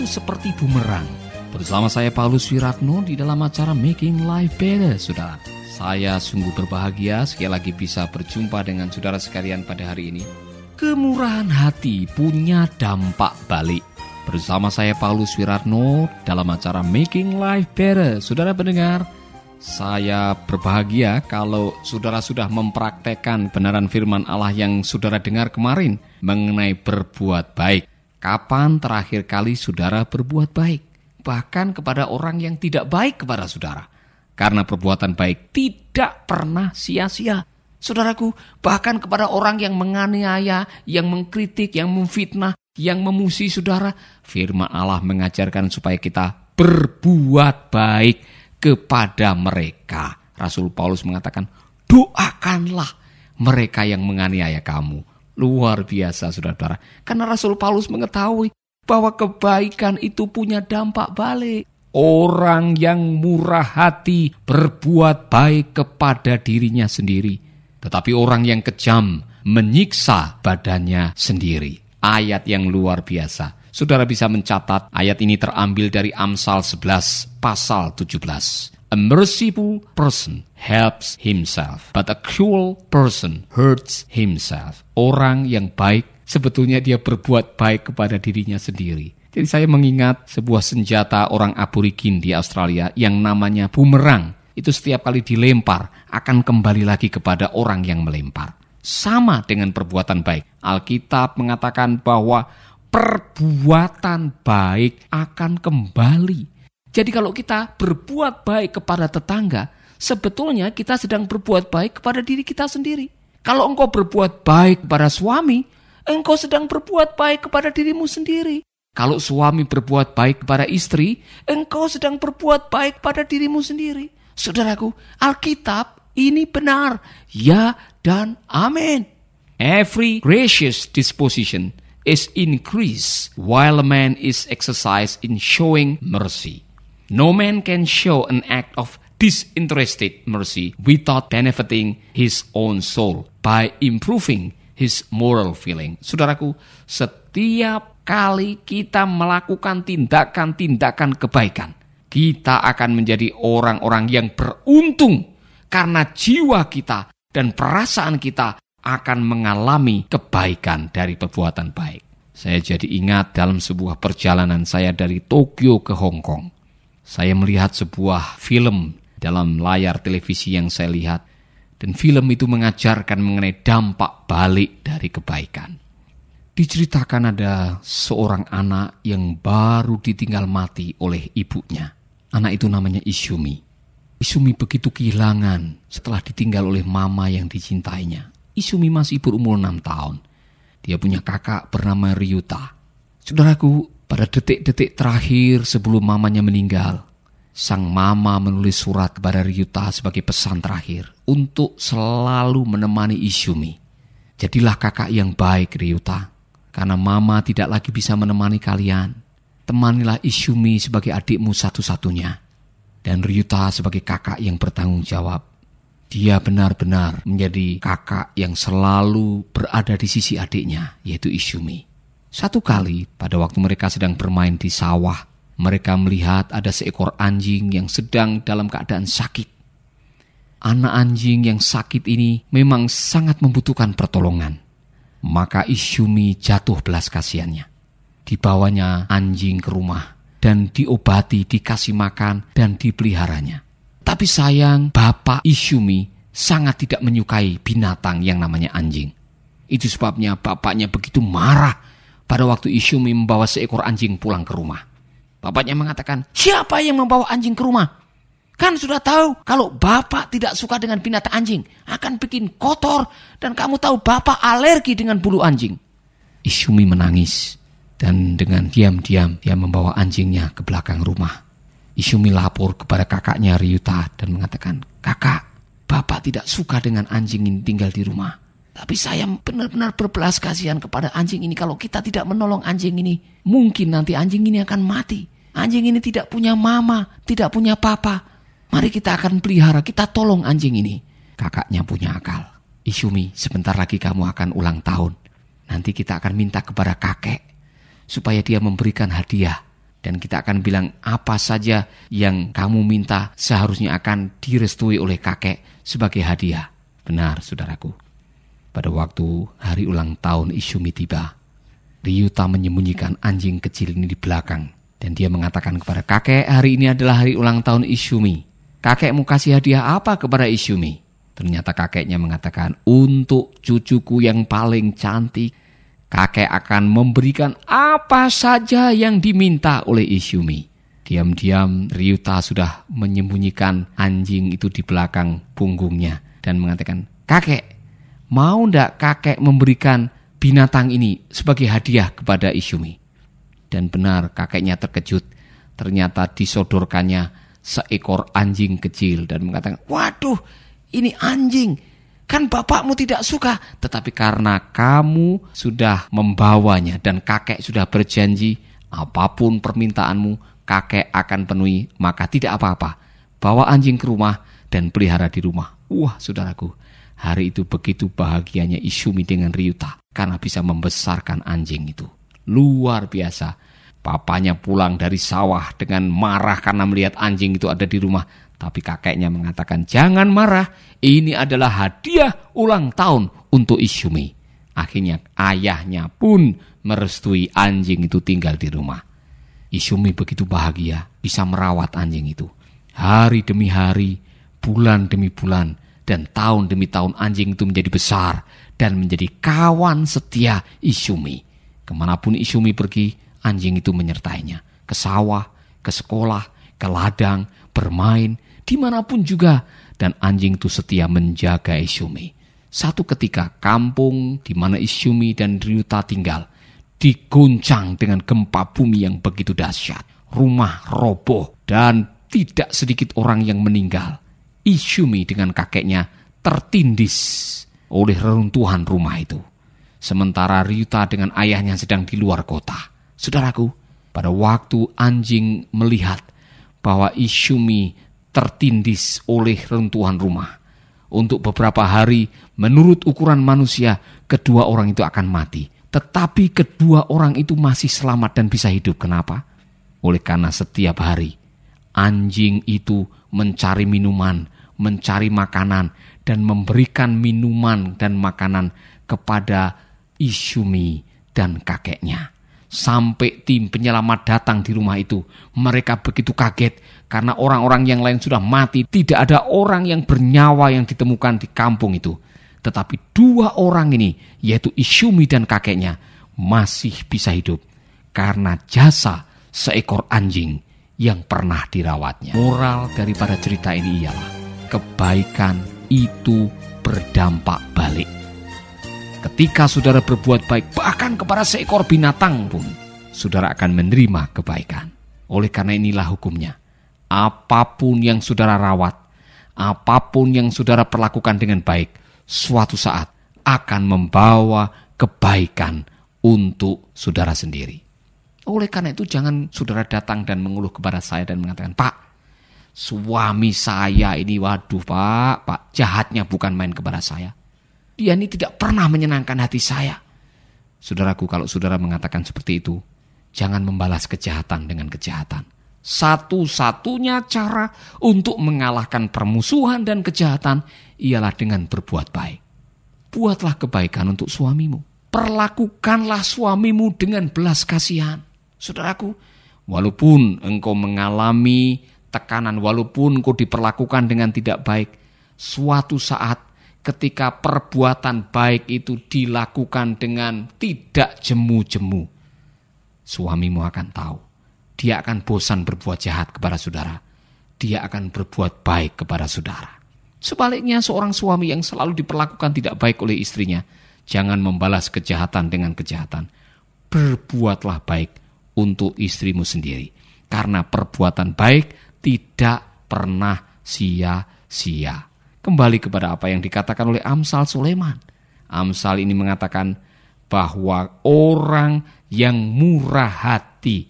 seperti bumerang. Bersama saya Paulus Wiratno di dalam acara Making Life Better, saudara. Saya sungguh berbahagia sekali lagi bisa berjumpa dengan saudara sekalian pada hari ini. Kemurahan hati punya dampak balik. Bersama saya Paulus Wiratno dalam acara Making Life Better. Saudara pendengar, saya berbahagia kalau saudara sudah mempraktekkan benaran firman Allah yang saudara dengar kemarin mengenai berbuat baik. Kapan terakhir kali saudara berbuat baik? Bahkan kepada orang yang tidak baik kepada saudara. Karena perbuatan baik tidak pernah sia-sia. Saudaraku, bahkan kepada orang yang menganiaya, yang mengkritik, yang memfitnah, yang memusuhi saudara, firman Allah mengajarkan supaya kita berbuat baik kepada mereka. Rasul Paulus mengatakan, doakanlah mereka yang menganiaya kamu. Luar biasa, saudara-saudara. Karena Rasul Paulus mengetahui bahwa kebaikan itu punya dampak balik. Orang yang murah hati berbuat baik kepada dirinya sendiri. Tetapi orang yang kejam menyiksa badannya sendiri. Ayat yang luar biasa. Saudara bisa mencatat ayat ini terambil dari Amsal 11 pasal 17. A merciful person helps himself, but a cruel person hurts himself. Orang yang baik sebetulnya dia berbuat baik kepada dirinya sendiri. Jadi saya mengingat sebuah senjata orang aborigin di Australia yang namanya bumerang. Itu setiap kali dilempar akan kembali lagi kepada orang yang melempar. Sama dengan perbuatan baik. Alkitab mengatakan bahwa perbuatan baik akan kembali. Jadi kalau kita berbuat baik kepada tetangga, sebetulnya kita sedang berbuat baik kepada diri kita sendiri. Kalau engkau berbuat baik kepada suami, engkau sedang berbuat baik kepada dirimu sendiri. Kalau suami berbuat baik kepada istri, engkau sedang berbuat baik pada dirimu sendiri. Saudaraku, Alkitab ini benar. Ya dan amin. Every gracious disposition is increased while a man is exercised in showing mercy. No man can show an act of disinterested mercy without benefiting his own soul by improving his moral feeling. Saudaraku, setiap kali kita melakukan tindakan-tindakan kebaikan, kita akan menjadi orang-orang yang beruntung karena jiwa kita dan perasaan kita akan mengalami kebaikan dari perbuatan baik. Saya jadi ingat dalam sebuah perjalanan saya dari Tokyo ke Hong Kong. Saya melihat sebuah film dalam layar televisi yang saya lihat. Dan film itu mengajarkan mengenai dampak balik dari kebaikan. Diceritakan ada seorang anak yang baru ditinggal mati oleh ibunya. Anak itu namanya Izumi. Izumi begitu kehilangan setelah ditinggal oleh mama yang dicintainya. Izumi masih berumur 6 tahun. Dia punya kakak bernama Ryuta. Saudaraku, pada detik-detik terakhir sebelum mamanya meninggal, sang mama menulis surat kepada Ryuta sebagai pesan terakhir untuk selalu menemani Izumi. Jadilah kakak yang baik, Ryuta, karena mama tidak lagi bisa menemani kalian. Temanilah Izumi sebagai adikmu satu-satunya, dan Ryuta sebagai kakak yang bertanggung jawab. Dia benar-benar menjadi kakak yang selalu berada di sisi adiknya, yaitu Izumi. Satu kali pada waktu mereka sedang bermain di sawah, mereka melihat ada seekor anjing yang sedang dalam keadaan sakit. Anak anjing yang sakit ini memang sangat membutuhkan pertolongan. Maka Izumi jatuh belas kasihannya. Dibawanya anjing ke rumah dan diobati, dikasih makan dan dipeliharanya. Tapi sayang, bapak Izumi sangat tidak menyukai binatang yang namanya anjing. Itu sebabnya bapaknya begitu marah pada waktu Izumi membawa seekor anjing pulang ke rumah. Bapaknya mengatakan, siapa yang membawa anjing ke rumah? Kan sudah tahu kalau bapak tidak suka dengan binatang anjing, akan bikin kotor, dan kamu tahu bapak alergi dengan bulu anjing. Izumi menangis, dan dengan diam-diam dia membawa anjingnya ke belakang rumah. Izumi lapor kepada kakaknya Ryuta dan mengatakan, kakak, bapak tidak suka dengan anjing ini tinggal di rumah. Tapi saya benar-benar berbelas kasihan kepada anjing ini. Kalau kita tidak menolong anjing ini, mungkin nanti anjing ini akan mati. Anjing ini tidak punya mama, tidak punya papa. Mari kita akan pelihara, kita tolong anjing ini. Kakaknya punya akal. Izumi, sebentar lagi kamu akan ulang tahun. Nanti kita akan minta kepada kakek supaya dia memberikan hadiah Dan kita akan bilang apa saja yang kamu minta seharusnya akan direstui oleh kakek sebagai hadiah. Benar, saudaraku. Pada waktu hari ulang tahun Ishumi tiba, Ryuta menyembunyikan anjing kecil ini di belakang. Dan dia mengatakan kepada kakek, hari ini adalah hari ulang tahun Ishumi. Kakek mau kasih hadiah apa kepada Ishumi? Ternyata kakeknya mengatakan, untuk cucuku yang paling cantik, kakek akan memberikan apa saja yang diminta oleh Ishumi. Diam-diam Ryuta sudah menyembunyikan anjing itu di belakang punggungnya dan mengatakan, kakek, mau ndak kakek memberikan binatang ini sebagai hadiah kepada Ishumi? Dan benar, kakeknya terkejut. Ternyata disodorkannya seekor anjing kecil dan mengatakan, waduh, ini anjing. Kan bapakmu tidak suka, tetapi karena kamu sudah membawanya dan kakek sudah berjanji, apapun permintaanmu, kakek akan penuhi, maka tidak apa-apa. Bawa anjing ke rumah dan pelihara di rumah. Wah, saudaraku, hari itu begitu bahagianya Ishumi dengan Ryuta karena bisa membesarkan anjing itu. Luar biasa. Papanya pulang dari sawah dengan marah karena melihat anjing itu ada di rumah. Tapi kakeknya mengatakan, jangan marah, ini adalah hadiah ulang tahun untuk Ishumi. Akhirnya ayahnya pun merestui anjing itu tinggal di rumah. Ishumi begitu bahagia bisa merawat anjing itu. Hari demi hari, bulan demi bulan, dan tahun demi tahun anjing itu menjadi besar dan menjadi kawan setia Ishumi. Kemanapun Ishumi pergi, anjing itu menyertainya. Ke sawah, ke sekolah, ke ladang, bermain, dimanapun juga, dan anjing itu setia menjaga Ishumi. Satu ketika kampung di mana Ishumi dan Ryuta tinggal diguncang dengan gempa bumi yang begitu dahsyat. Rumah roboh dan tidak sedikit orang yang meninggal. Ishumi dengan kakeknya tertindis oleh reruntuhan rumah itu. Sementara Ryuta dengan ayahnya sedang di luar kota. Saudaraku, pada waktu anjing melihat bahwa Ishumi tertindis oleh reruntuhan rumah, untuk beberapa hari menurut ukuran manusia kedua orang itu akan mati. Tetapi kedua orang itu masih selamat dan bisa hidup. Kenapa? Oleh karena setiap hari anjing itu mencari minuman, mencari makanan, dan memberikan minuman dan makanan kepada Ishumi dan kakeknya. Sampai tim penyelamat datang di rumah itu, mereka begitu kaget karena orang-orang yang lain sudah mati. Tidak ada orang yang bernyawa yang ditemukan di kampung itu. Tetapi dua orang ini, yaitu Ishumi dan kakeknya, masih bisa hidup karena jasa seekor anjing yang pernah dirawatnya. Moral daripada cerita ini ialah, kebaikan itu berdampak balik. Ketika saudara berbuat baik, bahkan kepada seekor binatang pun, saudara akan menerima kebaikan. Oleh karena inilah hukumnya. Apapun yang saudara rawat, apapun yang saudara perlakukan dengan baik, suatu saat akan membawa kebaikan untuk saudara sendiri. Oleh karena itu jangan saudara datang dan mengeluh kepada saya dan mengatakan, Pak, suami saya ini, waduh Pak, jahatnya bukan main kepada saya. Dia ini tidak pernah menyenangkan hati saya. Saudaraku, kalau saudara mengatakan seperti itu, jangan membalas kejahatan dengan kejahatan. Satu-satunya cara untuk mengalahkan permusuhan dan kejahatan ialah dengan berbuat baik. Buatlah kebaikan untuk suamimu. Perlakukanlah suamimu dengan belas kasihan. Saudaraku, walaupun engkau mengalami tekanan, walaupun engkau diperlakukan dengan tidak baik, suatu saat ketika perbuatan baik itu dilakukan dengan tidak jemu-jemu, suamimu akan tahu. Dia akan bosan berbuat jahat kepada saudara. Dia akan berbuat baik kepada saudara. Sebaliknya, seorang suami yang selalu diperlakukan tidak baik oleh istrinya, jangan membalas kejahatan dengan kejahatan. Berbuatlah baik untuk istrimu sendiri. Karena perbuatan baik tidak pernah sia-sia. Kembali kepada apa yang dikatakan oleh Amsal Sulaiman. Amsal ini mengatakan bahwa orang yang murah hati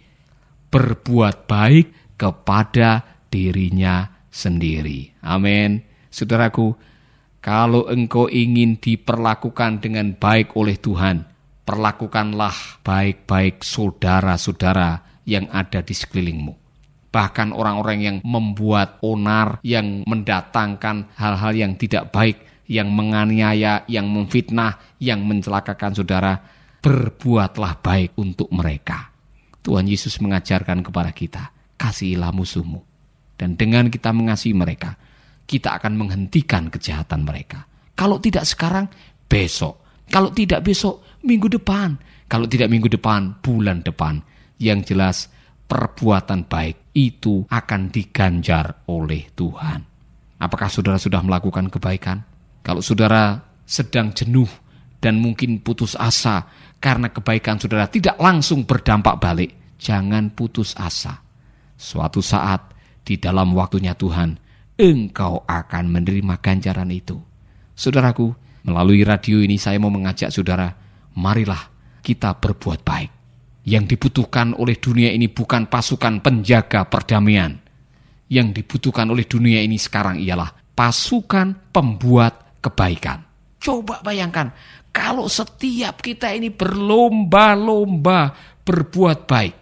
berbuat baik kepada dirinya sendiri. Amin. Saudaraku, kalau engkau ingin diperlakukan dengan baik oleh Tuhan, perlakukanlah baik-baik saudara-saudara yang ada di sekelilingmu. Bahkan orang-orang yang membuat onar, yang mendatangkan hal-hal yang tidak baik, yang menganiaya, yang memfitnah, yang mencelakakan saudara, berbuatlah baik untuk mereka. Tuhan Yesus mengajarkan kepada kita, kasihilah musuhmu. Dan dengan kita mengasihi mereka, kita akan menghentikan kejahatan mereka. Kalau tidak sekarang, besok. Kalau tidak besok, minggu depan. Kalau tidak minggu depan, bulan depan. Yang jelas, perbuatan baik itu akan diganjar oleh Tuhan. Apakah saudara sudah melakukan kebaikan? Kalau saudara sedang jenuh dan mungkin putus asa karena kebaikan saudara tidak langsung berdampak balik, jangan putus asa. Suatu saat di dalam waktunya Tuhan, engkau akan menerima ganjaran itu. Saudaraku, melalui radio ini saya mau mengajak saudara, marilah kita berbuat baik. Yang dibutuhkan oleh dunia ini bukan pasukan penjaga perdamaian. Yang dibutuhkan oleh dunia ini sekarang ialah pasukan pembuat kebaikan. Coba bayangkan, kalau setiap kita ini berlomba-lomba berbuat baik,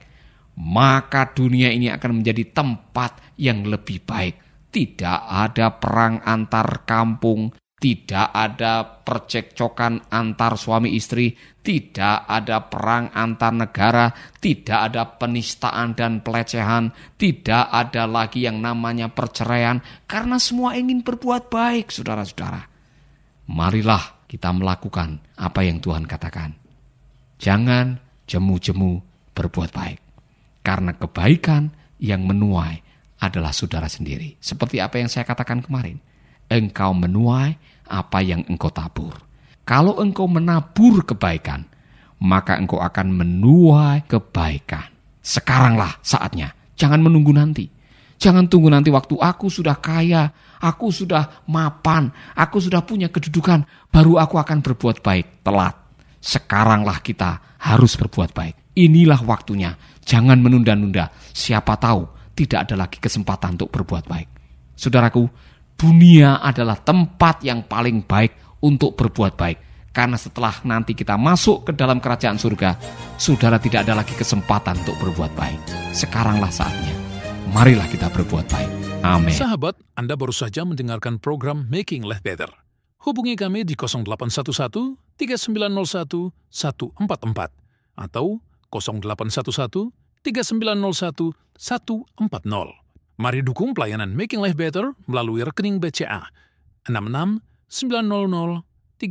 maka dunia ini akan menjadi tempat yang lebih baik. Tidak ada perang antar kampung, tidak ada percekcokan antar suami istri, tidak ada perang antar negara, tidak ada penistaan dan pelecehan, tidak ada lagi yang namanya perceraian, karena semua ingin berbuat baik, saudara-saudara. Marilah kita melakukan apa yang Tuhan katakan. Jangan jemu-jemu berbuat baik, karena kebaikan yang menuai adalah saudara sendiri. Seperti apa yang saya katakan kemarin. Engkau menuai apa yang engkau tabur. Kalau engkau menabur kebaikan, maka engkau akan menuai kebaikan. Sekaranglah saatnya. Jangan menunggu nanti. Jangan tunggu nanti waktu aku sudah kaya, aku sudah mapan, aku sudah punya kedudukan, baru aku akan berbuat baik. Telat. Sekaranglah kita harus berbuat baik. Inilah waktunya. Jangan menunda-nunda. Siapa tahu tidak ada lagi kesempatan untuk berbuat baik. Saudaraku, dunia adalah tempat yang paling baik untuk berbuat baik. Karena setelah nanti kita masuk ke dalam kerajaan surga, saudara tidak ada lagi kesempatan untuk berbuat baik. Sekaranglah saatnya. Marilah kita berbuat baik. Amin. Sahabat, Anda baru saja mendengarkan program Making Life Better. Hubungi kami di 0811 3901 144 atau 0811 3901 140. Mari dukung pelayanan Making Life Better melalui rekening BCA 6690300525.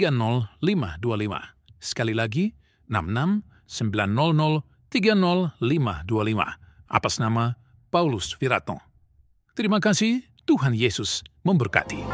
Sekali lagi, 6690300525. Atas nama Paulus Wiratno. Terima kasih, Tuhan Yesus memberkati.